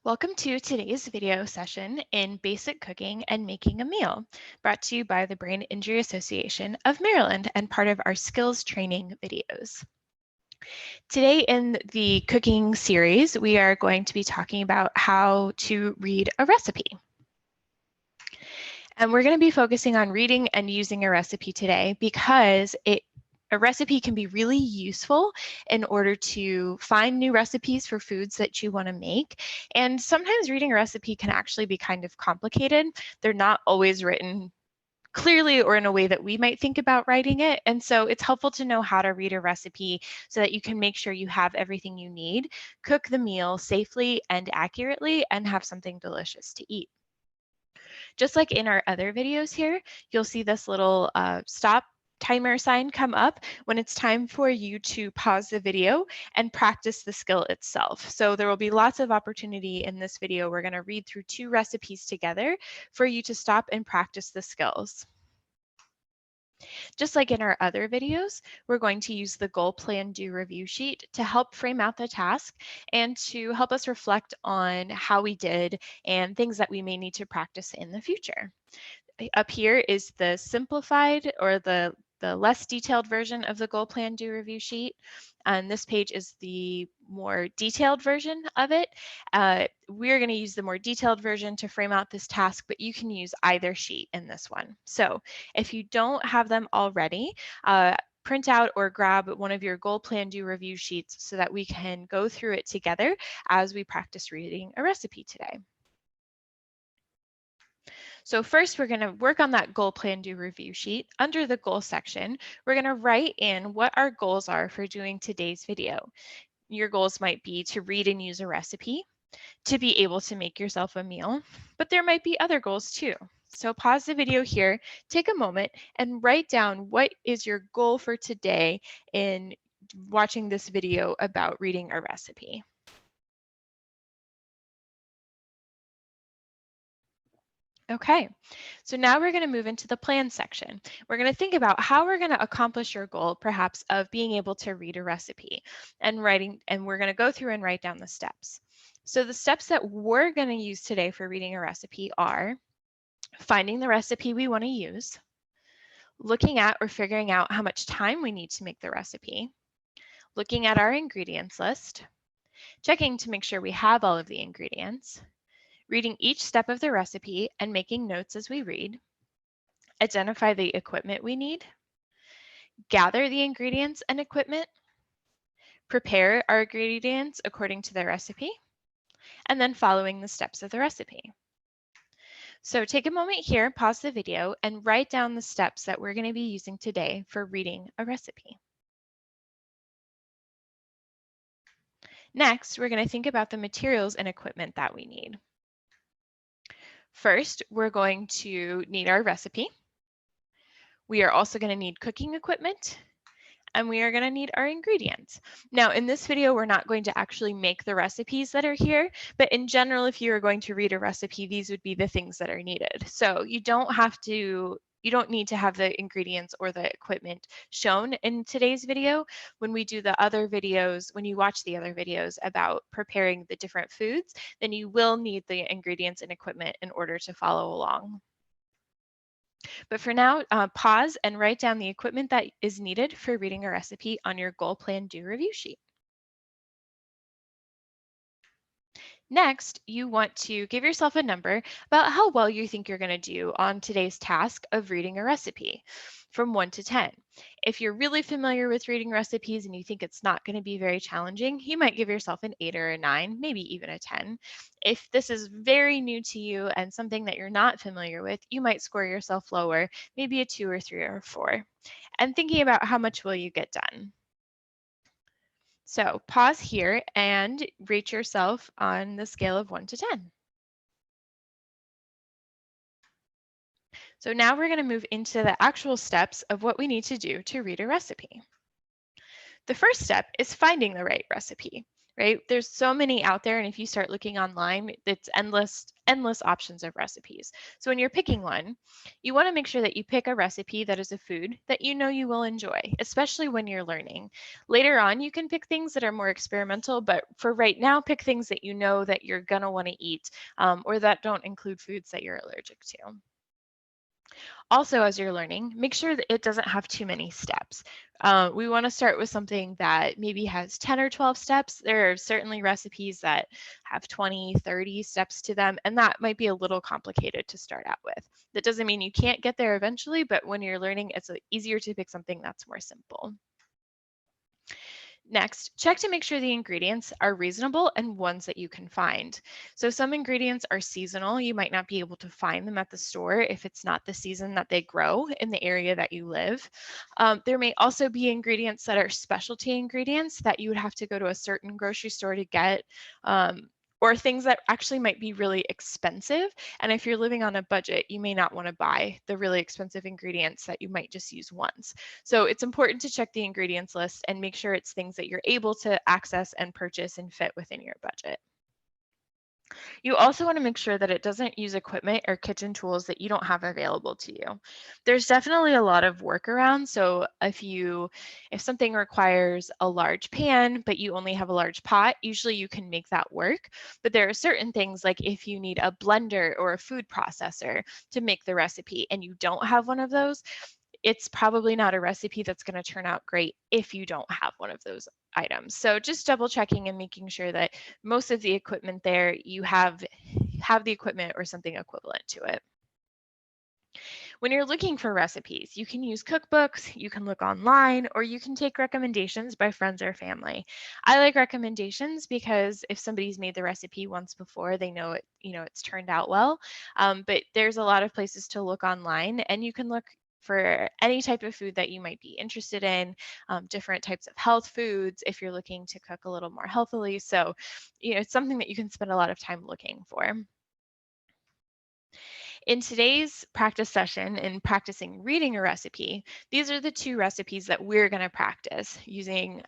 Welcome to today's video session in Basic Cooking and Making a Meal, brought to you by the Brain Injury Association of Maryland and part of our skills training videos. Today in the cooking series, we are going to be talking about how to read a recipe. And we're going to be focusing on reading and using a recipe today because a recipe can be really useful in order to find new recipes for foods that you want to make. And sometimes reading a recipe can actually be kind of complicated. They're not always written clearly or in a way that we might think about writing it. And so it's helpful to know how to read a recipe so that you can make sure you have everything you need, cook the meal safely and accurately, and have something delicious to eat. Just like in our other videos here, you'll see this little stop timer sign come up when it's time for you to pause the video and practice the skill itself. So there will be lots of opportunity in this video. We're going to read through 2 recipes together for you to stop and practice the skills. Just like in our other videos, we're going to use the goal, plan, do review sheet to help frame out the task and to help us reflect on how we did and things that we may need to practice in the future. Up here is the simplified or the less detailed version of the goal, plan, do review sheet. And this page is the more detailed version of it. We're going to use the more detailed version to frame out this task, but you can use either sheet in this one. So if you don't have them already, print out or grab one of your goal, plan, do review sheets so that we can go through it together as we practice reading a recipe today. So first, we're going to work on that goal, plan, do review sheet. Under the goal section, we're going to write in what our goals are for doing today's video. Your goals might be to read and use a recipe, to be able to make yourself a meal, but there might be other goals too. So pause the video here, take a moment, and write down what is your goal for today in watching this video about reading a recipe. Okay, so now we're going to move into the plan section. We're going to think about how we're going to accomplish your goal, perhaps, of being able to read a recipe and we're going to go through and write down the steps. So the steps that we're going to use today for reading a recipe are finding the recipe we want to use, looking at or figuring out how much time we need to make the recipe, looking at our ingredients list, checking to make sure we have all of the ingredients, reading each step of the recipe and making notes as we read, identify the equipment we need, gather the ingredients and equipment, prepare our ingredients according to the recipe, and then following the steps of the recipe. So take a moment here, pause the video, and write down the steps that we're going to be using today for reading a recipe. Next, we're going to think about the materials and equipment that we need. First, we're going to need our recipe. We are also going to need cooking equipment, and we are going to need our ingredients. Now, in this video, we're not going to actually make the recipes that are here, but in general, if you are going to read a recipe, these would be the things that are needed. So you don't need to have the ingredients or the equipment shown in today's video. When we do the other videos, when you watch the other videos about preparing the different foods, then you will need the ingredients and equipment in order to follow along. But for now, pause and write down the equipment that is needed for reading a recipe on your goal, plan, do review sheet. Next, you want to give yourself a number about how well you think you're going to do on today's task of reading a recipe from 1 to 10. If you're really familiar with reading recipes and you think it's not going to be very challenging, you might give yourself an 8 or a 9, maybe even a 10. If this is very new to you and something that you're not familiar with, you might score yourself lower, maybe a 2 or 3 or 4. And thinking about how much will you get done. So pause here and rate yourself on the scale of 1 to 10. So now we're going to move into the actual steps of what we need to do to read a recipe. The first step is finding the right recipe. right? There's so many out there, and if you start looking online, it's endless options of recipes. So when you're picking one, you want to make sure that you pick a recipe that is a food that you know you will enjoy, especially when you're learning. Later on, you can pick things that are more experimental, but for right now, pick things that you know that you're gonna want to eat, or that don't include foods that you're allergic to. Also, as you're learning, make sure that it doesn't have too many steps. We want to start with something that maybe has 10 or 12 steps. There are certainly recipes that have 20, 30 steps to them, and that might be a little complicated to start out with. That doesn't mean you can't get there eventually, but when you're learning, it's easier to pick something that's more simple. Next, check to make sure the ingredients are reasonable and ones that you can find. So some ingredients are seasonal. You might not be able to find them at the store if it's not the season that they grow in the area that you live. There may also be ingredients that are specialty ingredients that you would have to go to a certain grocery store to get. Or things that actually might be really expensive. And if you're living on a budget, you may not want to buy the really expensive ingredients that you might just use once. So it's important to check the ingredients list and make sure it's things that you're able to access and purchase and fit within your budget. You also want to make sure that it doesn't use equipment or kitchen tools that you don't have available to you. There's definitely a lot of workarounds. So if something requires a large pan, but you only have a large pot, usually you can make that work. But there are certain things like if you need a blender or a food processor to make the recipe and you don't have one of those, it's probably not a recipe that's going to turn out great if you don't have one of those items. So just double checking and making sure that most of the equipment there, you have the equipment or something equivalent to it. When you're looking for recipes, you can use cookbooks, you can look online, or you can take recommendations by friends or family. I like recommendations because if somebody's made the recipe once before, they know it's turned out well. But there's a lot of places to look online, and you can look for any type of food that you might be interested in, different types of health foods if you're looking to cook a little more healthily. So, it's something that you can spend a lot of time looking for. In today's practice session in practicing reading a recipe, these are the two recipes that we're going to practice using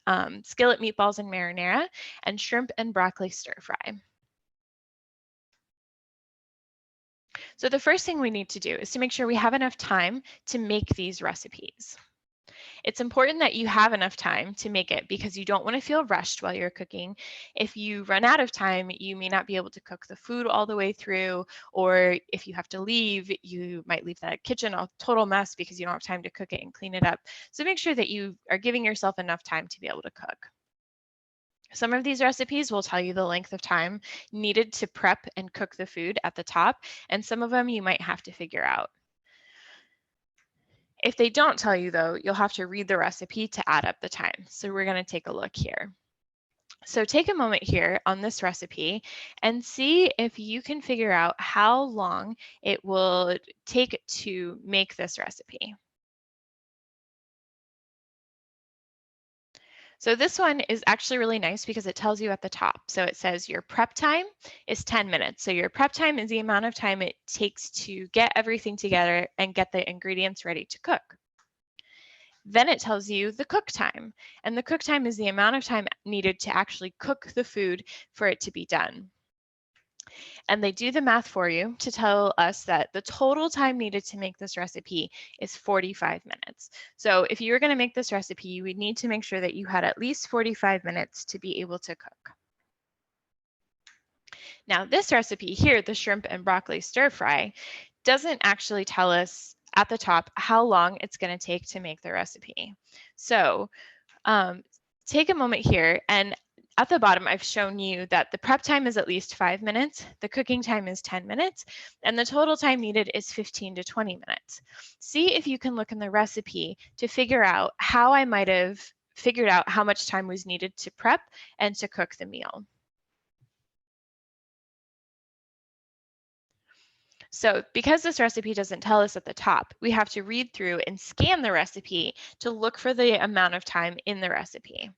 skillet meatballs and marinara and shrimp and broccoli stir fry. So the first thing we need to do is to make sure we have enough time to make these recipes. It's important that you have enough time to make it because you don't want to feel rushed while you're cooking. If you run out of time, you may not be able to cook the food all the way through, or if you have to leave, you might leave the kitchen a total mess because you don't have time to cook it and clean it up. So make sure that you are giving yourself enough time to be able to cook. Some of these recipes will tell you the length of time needed to prep and cook the food at the top, and some of them you might have to figure out. If they don't tell you though, you'll have to read the recipe to add up the time. So we're going to take a look here. So take a moment here on this recipe and see if you can figure out how long it will take to make this recipe. So this one is actually really nice because it tells you at the top. So it says your prep time is 10 minutes. So your prep time is the amount of time it takes to get everything together and get the ingredients ready to cook. Then it tells you the cook time, and the cook time is the amount of time needed to actually cook the food for it to be done. And they do the math for you to tell us that the total time needed to make this recipe is 45 minutes. So if you were going to make this recipe, you would need to make sure that you had at least 45 minutes to be able to cook. Now this recipe here, the shrimp and broccoli stir fry, doesn't actually tell us at the top how long it's going to take to make the recipe. So take a moment here, and at the bottom, I've shown you that the prep time is at least 5 minutes, the cooking time is 10 minutes, and the total time needed is 15 to 20 minutes. See if you can look in the recipe to figure out how I might have figured out how much time was needed to prep and to cook the meal. So because this recipe doesn't tell us at the top, we have to read through and scan the recipe to look for the amount of time in the recipe.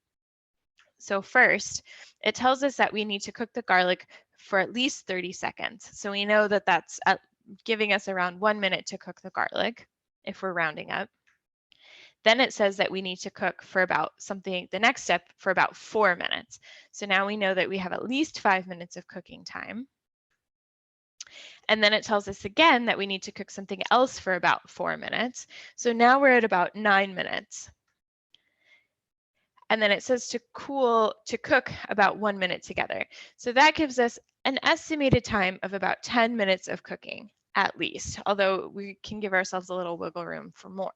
So first, it tells us that we need to cook the garlic for at least 30 seconds. So we know that that's giving us around 1 minute to cook the garlic if we're rounding up. Then it says that we need to cook for about the next step for about 4 minutes. So now we know that we have at least 5 minutes of cooking time. And then it tells us again that we need to cook something else for about 4 minutes. So now we're at about 9 minutes. And then it says to cook about 1 minute together. So that gives us an estimated time of about 10 minutes of cooking at least, although we can give ourselves a little wiggle room for more.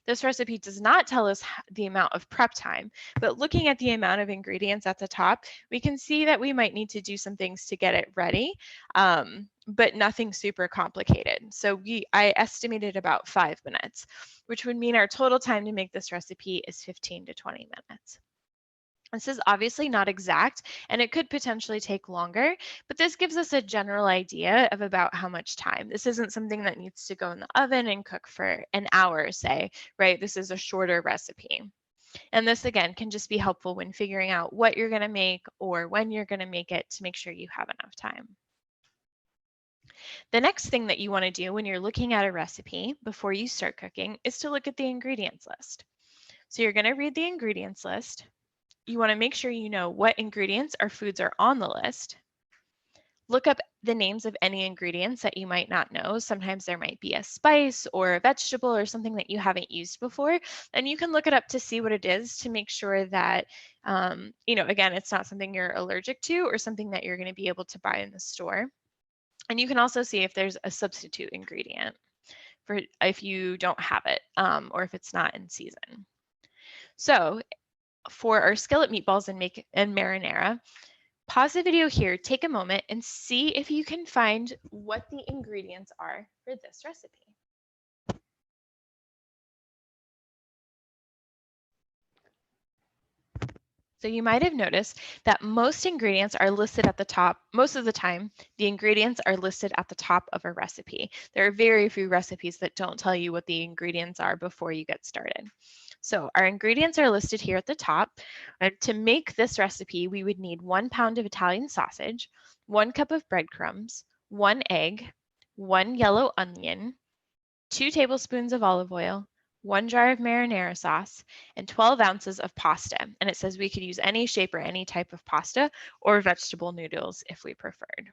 This recipe does not tell us the amount of prep time, but looking at the amount of ingredients at the top, we can see that we might need to do some things to get it ready, but nothing super complicated. So I estimated about 5 minutes, which would mean our total time to make this recipe is 15 to 20 minutes. This is obviously not exact, and it could potentially take longer, but this gives us a general idea of about how much time. This isn't something that needs to go in the oven and cook for an hour, say, right? This is a shorter recipe. And this, again, can just be helpful when figuring out what you're going to make or when you're going to make it to make sure you have enough time. The next thing that you want to do when you're looking at a recipe before you start cooking is to look at the ingredients list. So you're going to read the ingredients list. You want to make sure you know what ingredients or foods are on the list. Look up the names of any ingredients that you might not know. Sometimes there might be a spice or a vegetable or something that you haven't used before, and you can look it up to see what it is to make sure that, again, it's not something you're allergic to or something that you're going to be able to buy in the store. And you can also see if there's a substitute ingredient for if you don't have it or if it's not in season. So for our skillet meatballs and marinara, pause the video here, take a moment, and see if you can find what the ingredients are for this recipe. So you might have noticed that most ingredients are listed at the top. Most of the time, the ingredients are listed at the top of a recipe. There are very few recipes that don't tell you what the ingredients are before you get started. So our ingredients are listed here at the top. And to make this recipe, we would need 1 pound of Italian sausage, 1 cup of breadcrumbs, 1 egg, 1 yellow onion, 2 tablespoons of olive oil, 1 jar of marinara sauce, and 12 ounces of pasta. And it says we could use any shape or any type of pasta or vegetable noodles if we preferred.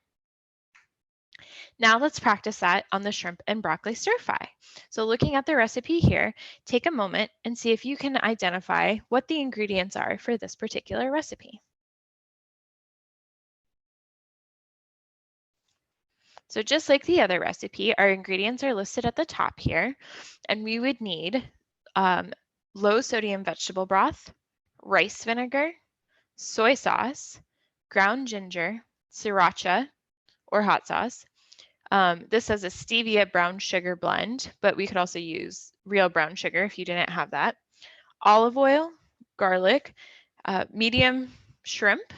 Now let's practice that on the shrimp and broccoli stir fry. So looking at the recipe here, take a moment and see if you can identify what the ingredients are for this particular recipe. So just like the other recipe, our ingredients are listed at the top here, and we would need low sodium vegetable broth, rice vinegar, soy sauce, ground ginger, sriracha or hot sauce. This says a stevia brown sugar blend, but we could also use real brown sugar if you didn't have that. Olive oil, garlic, medium shrimp,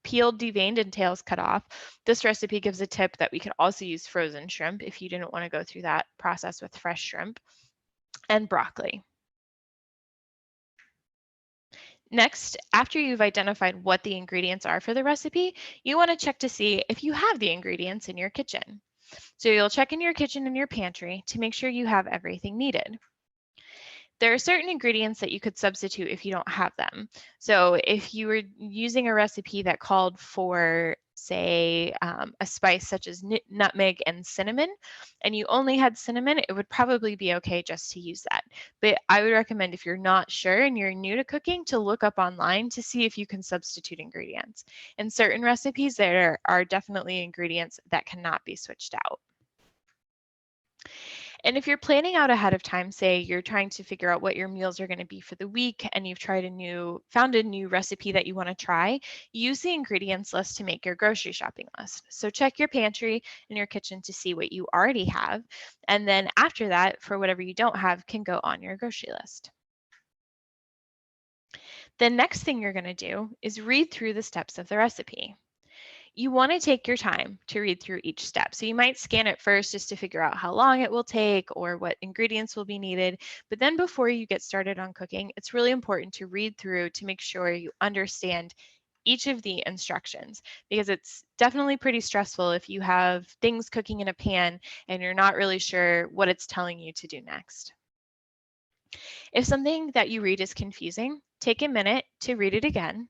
peeled, deveined, and tails cut off. This recipe gives a tip that we could also use frozen shrimp if you didn't want to go through that process with fresh shrimp, and broccoli. Next, after you've identified what the ingredients are for the recipe, you want to check to see if you have the ingredients in your kitchen. So you'll check in your kitchen and your pantry to make sure you have everything needed. There are certain ingredients that you could substitute if you don't have them. So if you were using a recipe that called for, say, a spice such as nutmeg and cinnamon, and you only had cinnamon, it would probably be okay just to use that. But I would recommend, if you're not sure and you're new to cooking, to look up online to see if you can substitute ingredients. In certain recipes, there are definitely ingredients that cannot be switched out. And if you're planning out ahead of time, say you're trying to figure out what your meals are going to be for the week and you've found a new recipe that you want to try, use the ingredients list to make your grocery shopping list. So check your pantry and your kitchen to see what you already have. And then after that, for whatever you don't have, can go on your grocery list. The next thing you're going to do is read through the steps of the recipe. You want to take your time to read through each step. So you might scan it first just to figure out how long it will take or what ingredients will be needed. But then before you get started on cooking, it's really important to read through to make sure you understand each of the instructions, because it's definitely pretty stressful if you have things cooking in a pan and you're not really sure what it's telling you to do next. If something that you read is confusing, take a minute to read it again.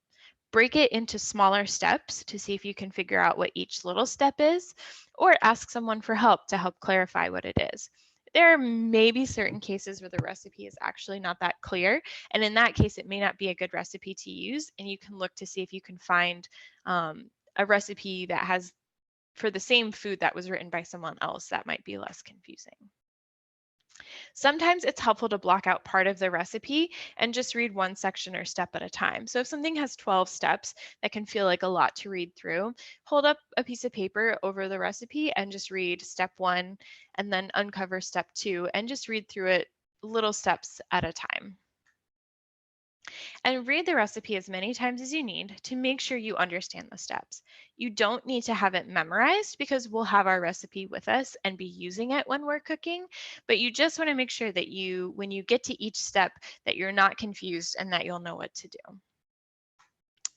Break it into smaller steps to see if you can figure out what each little step is, or ask someone for help to help clarify what it is. There may be certain cases where the recipe is actually not that clear, and in that case, it may not be a good recipe to use, and you can look to see if you can find a recipe that has for the same food that was written by someone else that might be less confusing. Sometimes it's helpful to block out part of the recipe and just read one section or step at a time. So if something has 12 steps, that can feel like a lot to read through. Hold up a piece of paper over the recipe and just read step 1 and then uncover step 2 and just read through it little steps at a time. And read the recipe as many times as you need to make sure you understand the steps. You don't need to have it memorized because we'll have our recipe with us and be using it when we're cooking, but you just want to make sure that when you get to each step, that you're not confused and that you'll know what to do.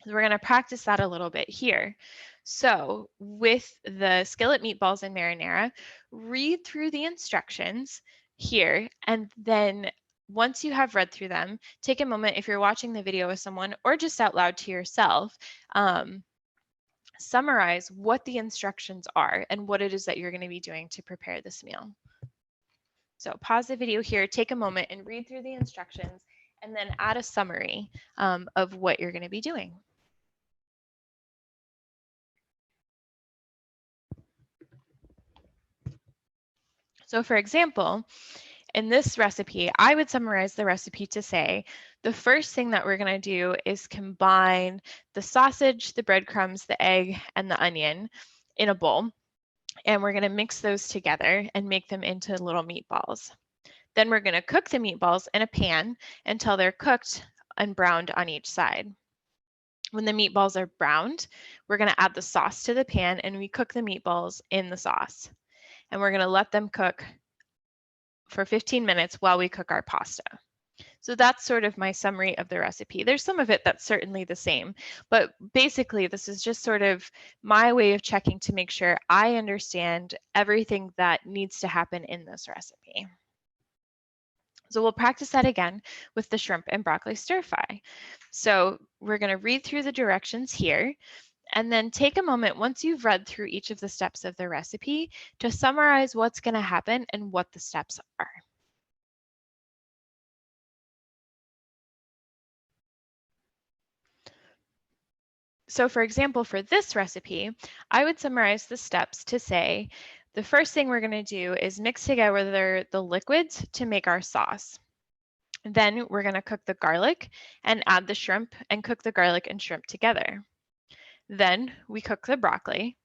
So we're going to practice that a little bit here. So with the skillet meatballs and marinara, read through the instructions here, and then once you have read through them, take a moment if you're watching the video with someone or just out loud to yourself, summarize what the instructions are and what it is that you're going to be doing to prepare this meal. So pause the video here, take a moment and read through the instructions, and then add a summary of what you're going to be doing. So for example, in this recipe, I would summarize the recipe to say, the first thing that we're going to do is combine the sausage, the breadcrumbs, the egg, and the onion in a bowl. And we're going to mix those together and make them into little meatballs. Then we're going to cook the meatballs in a pan until they're cooked and browned on each side. When the meatballs are browned, we're going to add the sauce to the pan and we cook the meatballs in the sauce. And we're going to let them cook for 15 minutes while we cook our pasta. So that's sort of my summary of the recipe. There's some of it that's certainly the same, but basically this is just sort of my way of checking to make sure I understand everything that needs to happen in this recipe. So we'll practice that again with the shrimp and broccoli stir fry. So we're going to read through the directions here and then take a moment once you've read through each of the steps of the recipe to summarize what's going to happen and what the steps are. So for example, for this recipe, I would summarize the steps to say, the first thing we're going to do is mix together the liquids to make our sauce. Then we're going to cook the garlic and add the shrimp and cook the garlic and shrimp together. Then we cook the broccoli.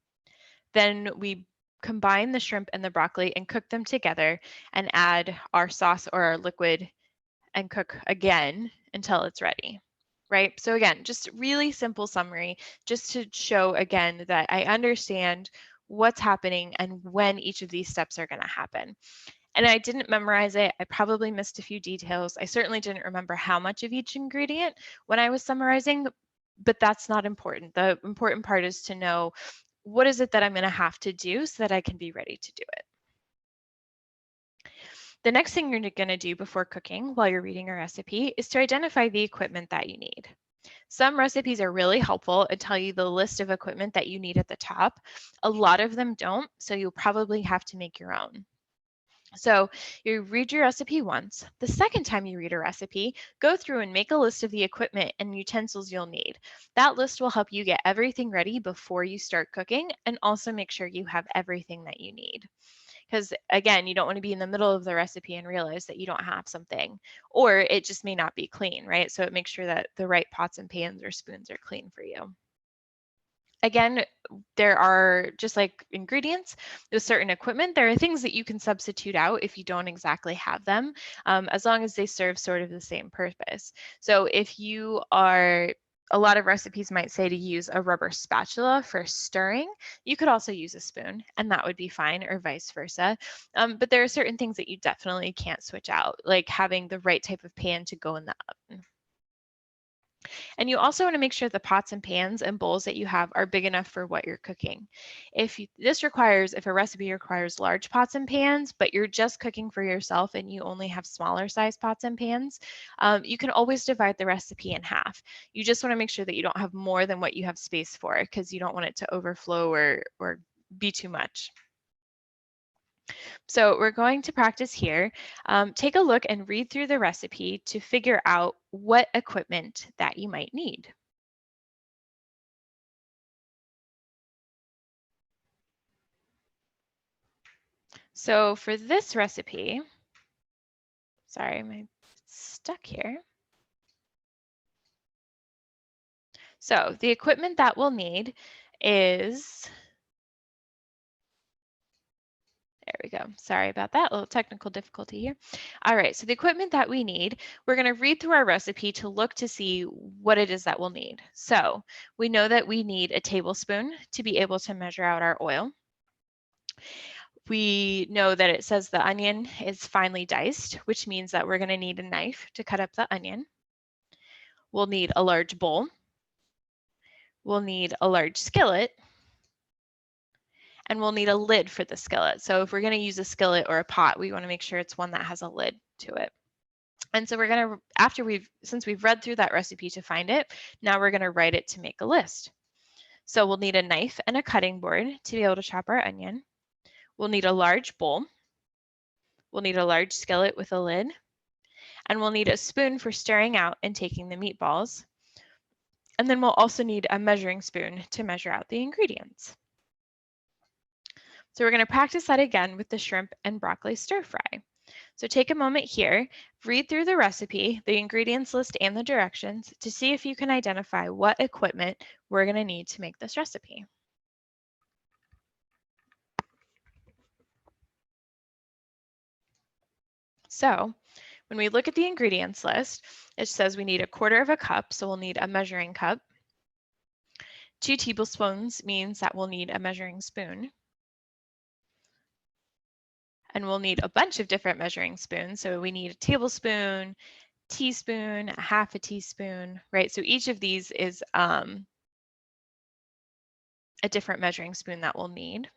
Then we combine the shrimp and the broccoli and cook them together and add our sauce or our liquid and cook again until it's ready. Right? So again, just really simple summary, just to show again that I understand what's happening and when each of these steps are going to happen. And I didn't memorize it. I probably missed a few details. I certainly didn't remember how much of each ingredient when I was summarizing, but that's not important. The important part is to know what is it that I'm going to have to do so that I can be ready to do it. The next thing you're going to do before cooking while you're reading a recipe is to identify the equipment that you need. Some recipes are really helpful and tell you the list of equipment that you need at the top. A lot of them don't, so you'll probably have to make your own. So you read your recipe once. The second time you read a recipe, go through and make a list of the equipment and utensils you'll need. That list will help you get everything ready before you start cooking and also make sure you have everything that you need. Because again, you don't want to be in the middle of the recipe and realize that you don't have something, or it just may not be clean, right? So it makes sure that the right pots and pans or spoons are clean for you. Again, there are, just like ingredients, with certain equipment, there are things that you can substitute out if you don't exactly have them, as long as they serve sort of the same purpose. So if you are, a lot of recipes might say to use a rubber spatula for stirring. You could also use a spoon and that would be fine, or vice versa. But there are certain things that you definitely can't switch out, like having the right type of pan to go in the oven. And you also want to make sure the pots and pans and bowls that you have are big enough for what you're cooking. If a recipe requires large pots and pans, but you're just cooking for yourself and you only have smaller size pots and pans, you can always divide the recipe in half. You just want to make sure that you don't have more than what you have space for, because you don't want it to overflow or be too much. So we're going to practice here. Take a look and read through the recipe to figure out what equipment that you might need. So for this recipe, sorry, I'm stuck here. So the equipment that we'll need is, there we go. Sorry about that, a little technical difficulty here. All right, so the equipment that we need, we're gonna read through our recipe to look to see what it is that we'll need. So we know that we need a tablespoon to be able to measure out our oil. We know that it says the onion is finely diced, which means that we're gonna need a knife to cut up the onion. We'll need a large bowl. We'll need a large skillet, and we'll need a lid for the skillet. So if we're going to use a skillet or a pot, we want to make sure it's one that has a lid to it. And so we're going to, since we've read through that recipe to find it, now we're going to write it to make a list. So we'll need a knife and a cutting board to be able to chop our onion. We'll need a large bowl. We'll need a large skillet with a lid. And we'll need a spoon for stirring out and taking the meatballs. And then we'll also need a measuring spoon to measure out the ingredients. So we're going to practice that again with the shrimp and broccoli stir fry. So take a moment here, read through the recipe, the ingredients list, and the directions to see if you can identify what equipment we're going to need to make this recipe. So when we look at the ingredients list, it says we need 1/4 cup, so we'll need a measuring cup. 2 tablespoons means that we'll need a measuring spoon. And we'll need a bunch of different measuring spoons. So we need a tablespoon, teaspoon, 1/2 teaspoon, right? So each of these is a different measuring spoon that we'll need.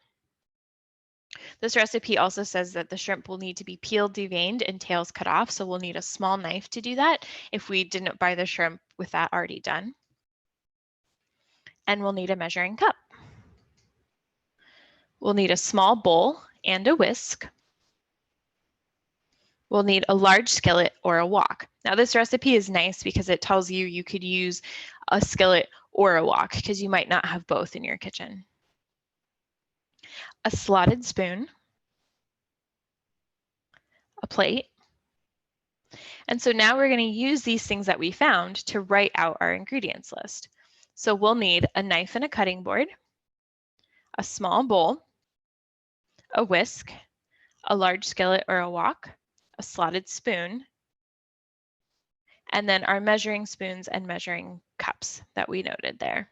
This recipe also says that the shrimp will need to be peeled, deveined, and tails cut off. So we'll need a small knife to do that if we didn't buy the shrimp with that already done. And we'll need a measuring cup. We'll need a small bowl and a whisk. We'll need a large skillet or a wok. Now this recipe is nice because it tells you you could use a skillet or a wok because you might not have both in your kitchen. A slotted spoon, a plate. And so now we're going to use these things that we found to write out our ingredients list. So we'll need a knife and a cutting board, a small bowl, a whisk, a large skillet or a wok, a slotted spoon, and then our measuring spoons and measuring cups that we noted there.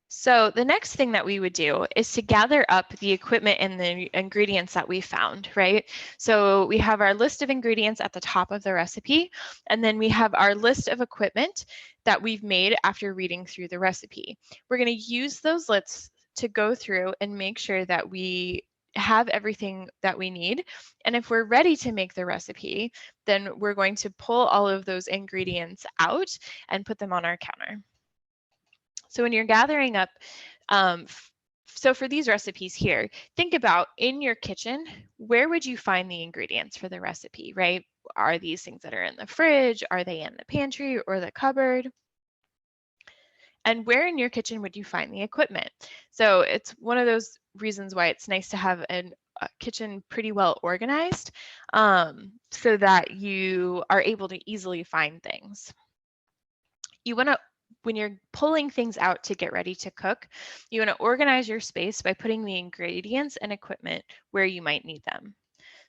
So the next thing that we would do is to gather up the equipment and the ingredients that we found, right? So we have our list of ingredients at the top of the recipe, and then we have our list of equipment that we've made after reading through the recipe. We're going to use those lists to go through and make sure that we have everything that we need. And if we're ready to make the recipe, then we're going to pull all of those ingredients out and put them on our counter. So when you're gathering up, so for these recipes here, think about in your kitchen, where would you find the ingredients for the recipe, right? Are these things that are in the fridge? Are they in the pantry or the cupboard? And where in your kitchen would you find the equipment? So it's one of those reasons why it's nice to have a kitchen pretty well organized so that you are able to easily find things. You want to, when you're pulling things out to get ready to cook, you want to organize your space by putting the ingredients and equipment where you might need them.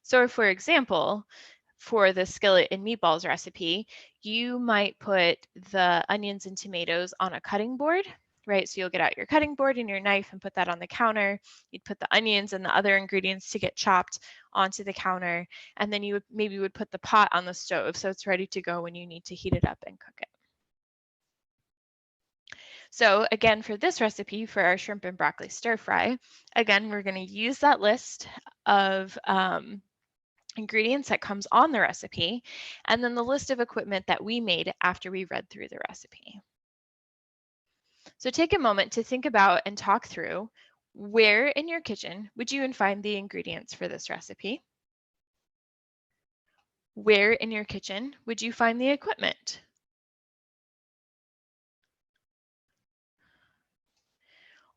So for example, for the skillet and meatballs recipe, you might put the onions and tomatoes on a cutting board right? So you'll get out your cutting board and your knife and put that on the counter. You'd put the onions and the other ingredients to get chopped onto the counter. And then you would maybe would put the pot on the stove so it's ready to go when you need to heat it up and cook it. So again, for this recipe, for our shrimp and broccoli stir fry, again, we're going to use that list of ingredients that comes on the recipe, and then the list of equipment that we made after we read through the recipe. So take a moment to think about and talk through where in your kitchen would you find the ingredients for this recipe? Where in your kitchen would you find the equipment?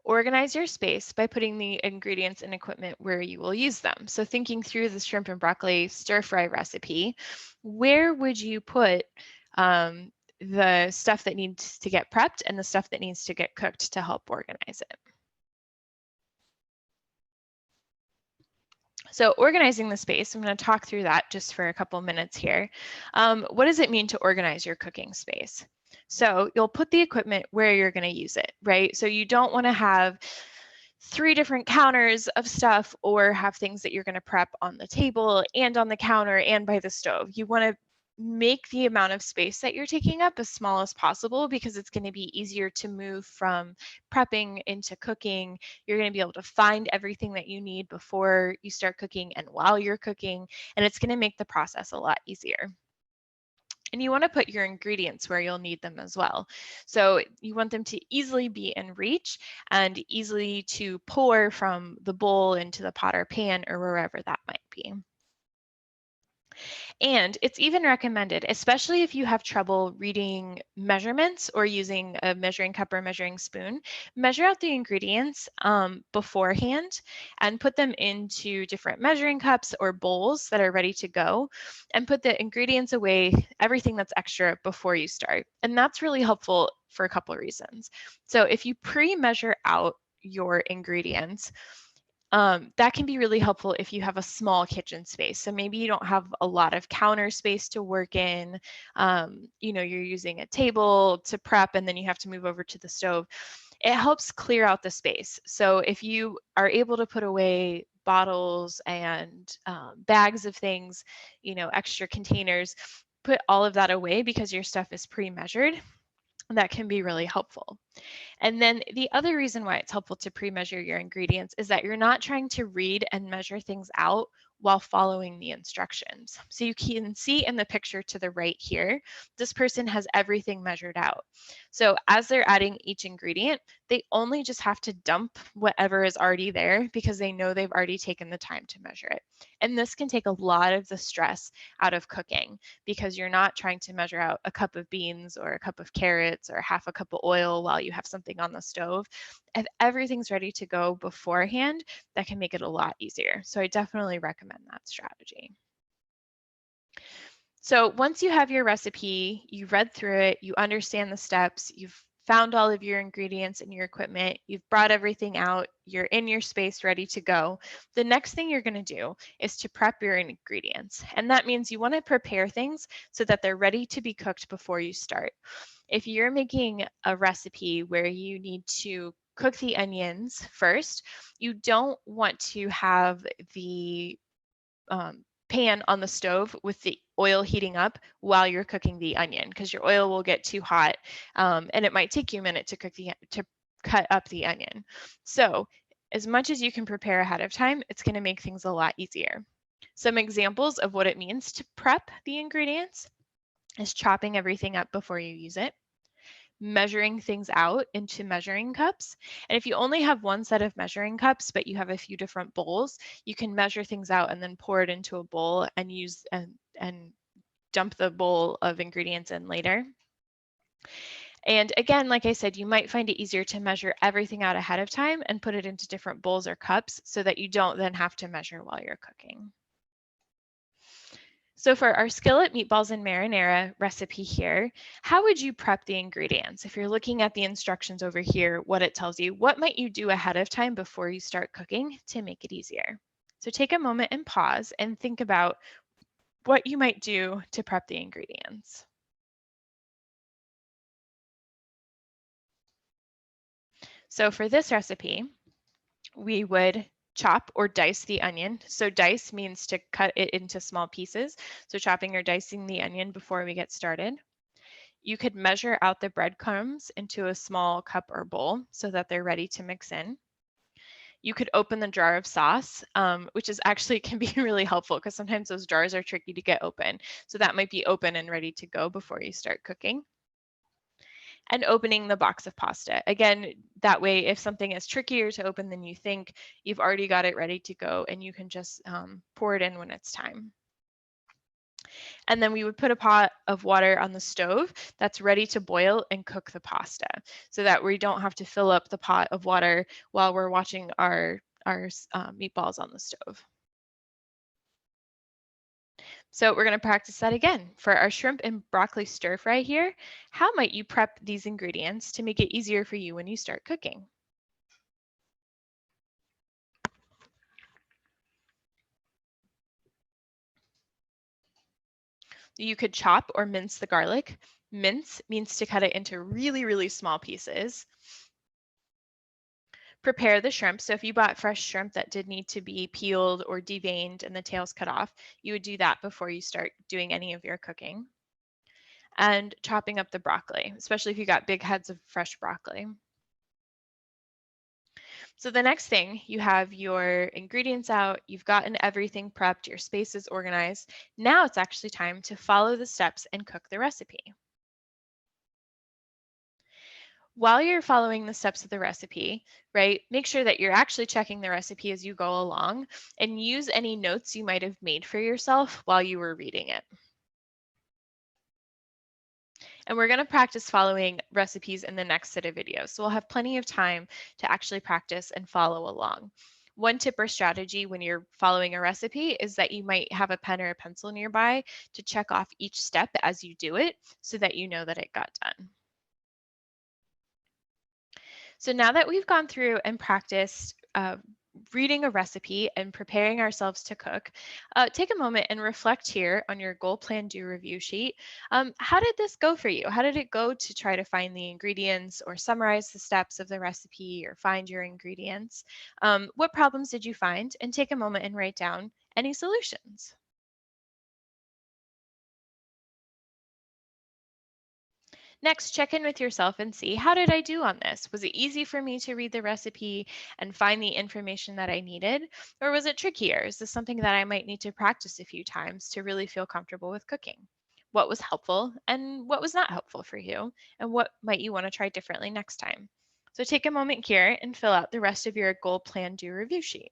Organize your space by putting the ingredients and equipment where you will use them. So thinking through the shrimp and broccoli stir fry recipe, where would you put the stuff that needs to get prepped and the stuff that needs to get cooked to help organize it? So organizing the space, I'm going to talk through that just for a couple minutes here. What does it mean to organize your cooking space? So you'll put the equipment where you're going to use it, right? So you don't want to have 3 different counters of stuff or have things that you're going to prep on the table and on the counter and by the stove. You want to make the amount of space that you're taking up as small as possible because it's going to be easier to move from prepping into cooking. You're going to be able to find everything that you need before you start cooking and while you're cooking, and it's going to make the process a lot easier. And you want to put your ingredients where you'll need them as well. So you want them to easily be in reach and easily to pour from the bowl into the pot or pan or wherever that might be. And it's even recommended, especially if you have trouble reading measurements or using a measuring cup or measuring spoon, measure out the ingredients beforehand and put them into different measuring cups or bowls that are ready to go, and put the ingredients away, everything that's extra, before you start. And that's really helpful for a couple of reasons. So if you pre-measure out your ingredients, that can be really helpful if you have a small kitchen space. So maybe you don't have a lot of counter space to work in. You're using a table to prep and then you have to move over to the stove. It helps clear out the space. So if you are able to put away bottles and bags of things, extra containers, put all of that away because your stuff is pre-measured. That can be really helpful. And then the other reason why it's helpful to pre-measure your ingredients is that you're not trying to read and measure things out while following the instructions. So you can see in the picture to the right here, this person has everything measured out. So as they're adding each ingredient, they only just have to dump whatever is already there because they know they've already taken the time to measure it. And this can take a lot of the stress out of cooking because you're not trying to measure out a cup of beans or a cup of carrots or half a cup of oil while you have something on the stove. If everything's ready to go beforehand, that can make it a lot easier. So I definitely recommend that strategy. So once you have your recipe, you've read through it, you understand the steps, you've found all of your ingredients and your equipment, you've brought everything out, you're in your space ready to go. The next thing you're going to do is to prep your ingredients. And that means you want to prepare things so that they're ready to be cooked before you start. If you're making a recipe where you need to cook the onions first, you don't want to have the pan on the stove with the oil heating up while you're cooking the onion, because your oil will get too hot and it might take you a minute to cut up the onion. So as much as you can prepare ahead of time, it's going to make things a lot easier. Some examples of what it means to prep the ingredients is chopping everything up before you use it, measuring things out into measuring cups. And if you only have one set of measuring cups, but you have a few different bowls, you can measure things out and then pour it into a bowl and use and dump the bowl of ingredients in later. And again, like I said, you might find it easier to measure everything out ahead of time and put it into different bowls or cups so that you don't then have to measure while you're cooking. So for our skillet meatballs and marinara recipe here, how would you prep the ingredients? If you're looking at the instructions over here, what it tells you, what might you do ahead of time before you start cooking to make it easier? So take a moment and pause and think about what you might do to prep the ingredients. So for this recipe, we would chop or dice the onion. So dice means to cut it into small pieces. So chopping or dicing the onion before we get started. You could measure out the breadcrumbs into a small cup or bowl so that they're ready to mix in. You could open the jar of sauce, which is actually can be really helpful because sometimes those jars are tricky to get open. So that might be open and ready to go before you start cooking. And opening the box of pasta. Again, that way, if something is trickier to open than you think, you've already got it ready to go and you can just pour it in when it's time. And then we would put a pot of water on the stove that's ready to boil and cook the pasta so that we don't have to fill up the pot of water while we're watching our meatballs on the stove. So we're going to practice that again. For our shrimp and broccoli stir fry here, how might you prep these ingredients to make it easier for you when you start cooking? You could chop or mince the garlic. Mince means to cut it into really, really small pieces. Prepare the shrimp. So if you bought fresh shrimp that did need to be peeled or deveined and the tails cut off, you would do that before you start doing any of your cooking. And chopping up the broccoli, especially if you got big heads of fresh broccoli. So the next thing, you have your ingredients out, you've gotten everything prepped, your space is organized. Now it's actually time to follow the steps and cook the recipe. While you're following the steps of the recipe, right, make sure that you're actually checking the recipe as you go along and use any notes you might have made for yourself while you were reading it. And we're going to practice following recipes in the next set of videos. So we'll have plenty of time to actually practice and follow along. One tip or strategy when you're following a recipe is that you might have a pen or a pencil nearby to check off each step as you do it so that you know that it got done. So now that we've gone through and practiced reading a recipe and preparing ourselves to cook, take a moment and reflect here on your goal plan do review sheet. How did this go for you? How did it go to try to find the ingredients or summarize the steps of the recipe or find your ingredients? What problems did you find? And take a moment and write down any solutions. Next, check in with yourself and see, how did I do on this? Was it easy for me to read the recipe and find the information that I needed? Or was it trickier? Is this something that I might need to practice a few times to really feel comfortable with cooking? What was helpful and what was not helpful for you? And what might you want to try differently next time? So take a moment here and fill out the rest of your goal plan do review sheet.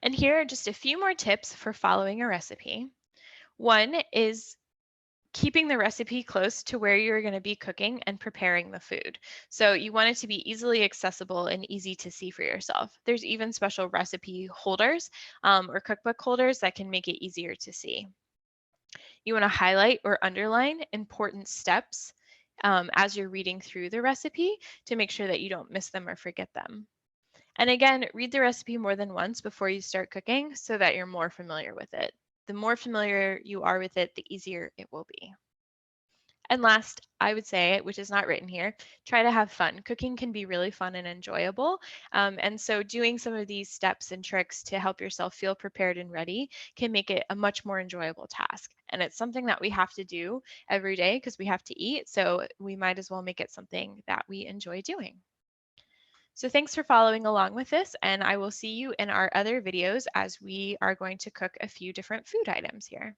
And here are just a few more tips for following a recipe. One is keeping the recipe close to where you're going to be cooking and preparing the food. So you want it to be easily accessible and easy to see for yourself. There's even special recipe holders or cookbook holders that can make it easier to see. You want to highlight or underline important steps as you're reading through the recipe to make sure that you don't miss them or forget them. And again, read the recipe more than once before you start cooking so that you're more familiar with it. The more familiar you are with it, the easier it will be. And last, I would say, which is not written here, try to have fun. Cooking can be really fun and enjoyable. And so doing some of these steps and tricks to help yourself feel prepared and ready can make it a much more enjoyable task. And it's something that we have to do every day because we have to eat. So we might as well make it something that we enjoy doing. So thanks for following along with this, and I will see you in our other videos as we are going to cook a few different food items here.